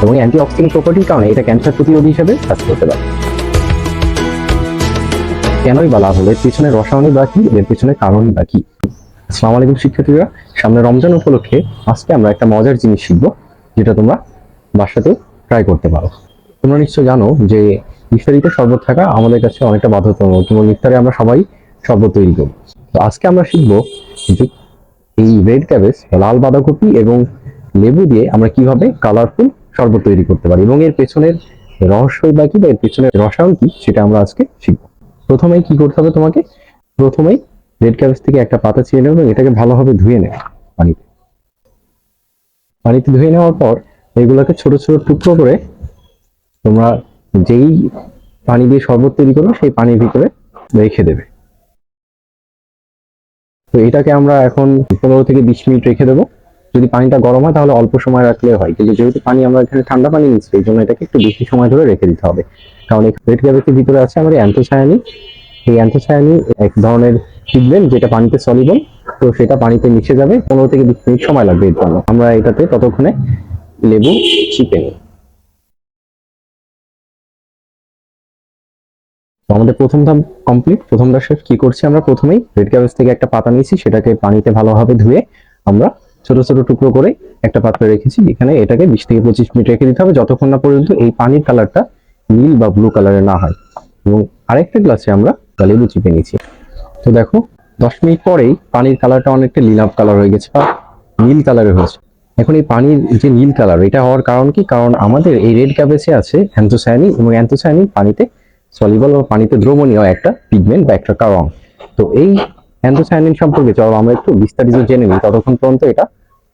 এবং অ্যান্টিঅক্সিডেন্ট প্রপার্টির কারণে এটা ক্যান্সার প্রতিরোধী হিসেবে কাজ করতে পারে। কেনই বলা হলো এর পিছনে রসায়নই বা কি, এর পিছনে কারণই বা কি? আসসালামু আলাইকুম শিক্ষার্থীরা, সামনে রমজান উপলক্ষে আজকে আমরা একটা মজার জিনিস শিখবো, যেটা তোমরা বাসাতে ট্রাই করতে পারো। তোমরা নিশ্চয় জানো যে ইফতারিতে শরবত থাকা আমাদের কাছে অনেকটা বাধ্যতামূলক, এবং ইফতারে আমরা সবাই শরবত তৈরি করি। তো আজকে আমরা শিখবো যে এই রেড ক্যাবেজ, লাল বাঁধাকপি এবং লেবু দিয়ে আমরা কিভাবে কালারফুল শরবত তৈরি করতে পারি, এবং এর পেছনের রহস্যই বা কি, বা এর পেছনের রসায়ন কি, সেটা আমরা আজকে শিখবো। প্রথমেই কি করতে হবে তোমাকে, প্রথমেই রেড ক্যাবেজ থেকে একটা পাতা ছিঁড়ে নেবে এবং এটাকে ভালোভাবে ধুয়ে নেবে পানিতে ধুয়ে নেওয়ার পর এগুলোকে ছোট ছোট টুকরো করে তোমরা যেই পানি দিয়ে শরবত তৈরি করবে সেই পানির ভিতরে রেখে দেবে। তো এটাকে আমরা এখন 15 থেকে 20 মিনিট রেখে দেবো। যদি পানিটা গরম হয় তাহলে অল্প সময় রাখলে হয়, কিন্তু যেহেতু পানি আমরা এখানে ঠান্ডা পানি নিচ্ছি, এই জন্য এটাকে একটু বেশি সময় ধরে রেখে দিতে হবে। কারণ এই রেড ক্যাবেজের ভিতরে আছে আমাদের অ্যান্থোসায়ানিন। এই অ্যান্থোসায়ানিন এক ধরনের পিগমেন্ট, যেটা পানিতে সলিবল। তো সেটা পানিতে মিশে যাবে, 15 থেকে 20 মিনিট সময় লাগবে এর জন্য। আমরা এটাতে ততক্ষণে লেবু চিপে নিই। আমাদের প্রথম ধাপ কমপ্লিট। প্রথম ধাপ কি করছি, আমরা প্রথমেই রেড ক্যাবেজ থেকে একটা পাতা নিয়েছি, সেটাকে পানিতে ভালোভাবে ধুয়ে আমরা ছোট ছোট টুকরো করে একটা পাত্রে রেখেছি। এখানে এটাকে 20 থেকে 25 মিনিট রেখে দিতে হবে, যতক্ষণ না পর্যন্ত এই পানির কালারটা নীল বা ব্লু কালারের না হয়। এবং আরেকটা গ্লাসে আমরা লেবু চিপে নিয়েছি। তো দেখো 10 মিনিট পরেই পানির কালারটা অনেকটা নীলাভ কালার হয়ে গেছে বা নীল কালারের হয়েছে। এখন এই পানির যে নীল কালার, এটা হওয়ার কারণ কি? কারণ আমাদের এই রেড ক্যাবেজে আছে অ্যান্থোসায়ানিন, এবং অ্যান্থোসায়ানিন পানিতে সলিবল বা পানিতে দ্রবণীয় একটা পিগমেন্ট বা একটা রং। তো এই অ্যান্থোসায়ানিন সম্পর্কে চলো আমরা একটু বিস্তারিত জেনে নিই, ততক্ষণ পর্যন্ত এটা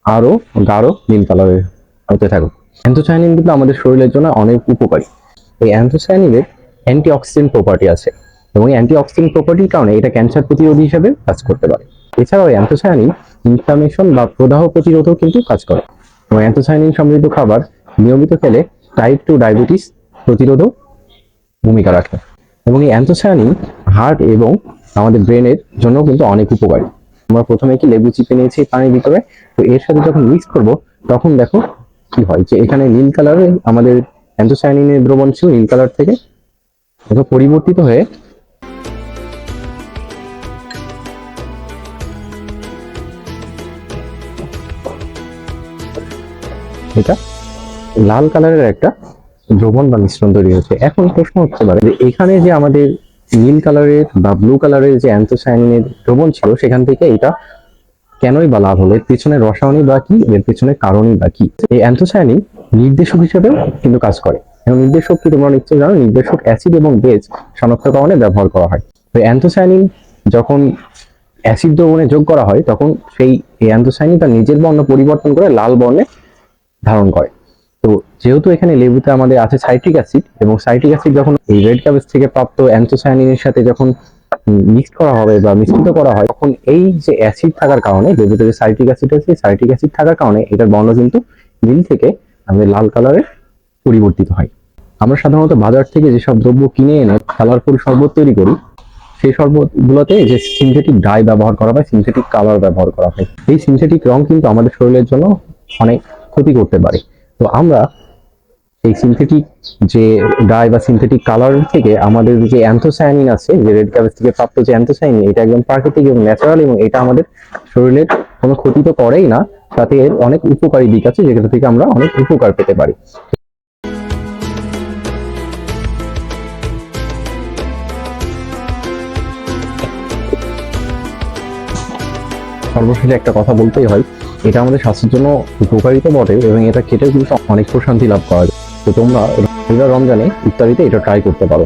আরো গাঢ় নীল কালারের হতে থাকুক। অ্যান্থোসায়ানিন কিন্তু আমাদের শরীরের জন্য অনেক উপকারী। এই অ্যান্থোসায়ানিনের অ্যান্টিঅক্সিডেন্ট প্রপার্টি আছে, এবং অ্যান্টিঅক্সিডেন্ট প্রপার্টির কারণে এটা ক্যান্সার প্রতিরোধী হিসেবে কাজ করতে পারে। এছাড়াও অ্যান্থোসায়ানিন ইনফ্লামেশন বা প্রদাহ প্রতিরোধেও কিন্তু কাজ করে। এবং অ্যান্থোসায়ানিন সমৃদ্ধ খাবার নিয়মিত খেলে টাইপ 2 ডায়াবেটিস প্রতিরোধও ভূমিকা রাখে। এবং এই অ্যান্থোসায়ানিন হার্ট এবং আমাদের ব্রেনের জন্য কিন্তু অনেক উপকারী। আমরা প্রথমে কি লেবু চিপে নিয়েছি পানির ভিতরে, তো এর সাথে যখন মিক্স করব তখন দেখো কি হয়, যে এখানে নীল কালারে আমাদের অ্যান্থোসায়ানিনের দ্রবণ ছিল, নীল কালার থেকে এটা পরিবর্তিত হয়ে এটা লাল কালারের একটা দ্রবণ বা মিশ্রণ তৈরি হচ্ছে। এখন প্রশ্ন হতে পারে যে এখানে যে আমাদের নীল কালারের বা ব্লু কালারের যে অ্যান্থোসায়ানিনের দ্রবণ ছিল, সেখান থেকে এটা কেনই বা লাভ হলো, এর পিছনে রসায়নই বা কি, এর পিছনে কারণই বা কি? এই অ্যান্থোসায়ানিন নির্দেশক হিসেবেও কিন্তু কাজ করে। এবং নির্দেশক কি তোমরা নিশ্চয় জানো, নির্দেশক অ্যাসিড এবং বেজ শনাক্তকরণে ব্যবহার করা হয়। তো অ্যান্থোসায়ানিন যখন অ্যাসিড দ্রবণে যোগ করা হয়, তখন সেই অ্যান্থোসায়ানিন তার নিজের বর্ণ পরিবর্তন করে লাল বর্ণে ধারণ করে। তো যেহেতু এখানে লেবুতে আমাদের আছে সাইট্রিক অ্যাসিড, এবং সাইট্রিক অ্যাসিড যখন এই রেড ক্যাবেজ থেকে প্রাপ্ত অ্যান্থোসায়ানিনের সাথে যখন মিক্স করা হবে বা মিশ্রিত করা হয়, তখন এই যে অ্যাসিড থাকার কারণে, লেবুতে যে সাইট্রিক অ্যাসিড আছে, সাইট্রিক অ্যাসিড থাকার কারণে এটার বর্ণ কিন্তু নীল থেকে আমাদের লাল কালারে পরিবর্তিত হয়। আমরা সাধারণত বাজার থেকে যেসব দ্রব্য কিনে এনে কালারফুল শরবত তৈরি করি, সেই শরবতগুলোতে যে সিনথেটিক ডাই ব্যবহার করা হয়, সিনথেটিক কালার ব্যবহার করা হয়। এই সিনথেটিক রং কিন্তু আমাদের শরীরের জন্য অনেক ক্ষতি করতে পারে। তো আমরা এই সিনথেটিক যে ডাই বা সিনথেটিক কালার থেকে আমাদের যে অ্যান্থোসায়ানিন আছে, যে রেড ক্যাবেজ থেকে প্রাপ্ত যে অ্যান্থোসায়ানিন, এটা একদম প্রাকৃতিক এবং ন্যাচারাল, এবং এটা আমাদের শরীরের কোনো ক্ষতি তো করেই না, সাথে এর অনেক উপকারী দিক আছে, যেগুলো থেকে আমরা অনেক উপকার পেতে পারি। সর্বশেষে একটা কথা বলতেই হয়, এটা আমাদের স্বাস্থ্যের জন্য উপকারী তো বটে, এবং এটা খেতেও কিন্তু অনেক প্রশান্তি লাভ করা যায়। তো তোমরা রমজানে ইফতারিতে এটা ট্রাই করতে পারো।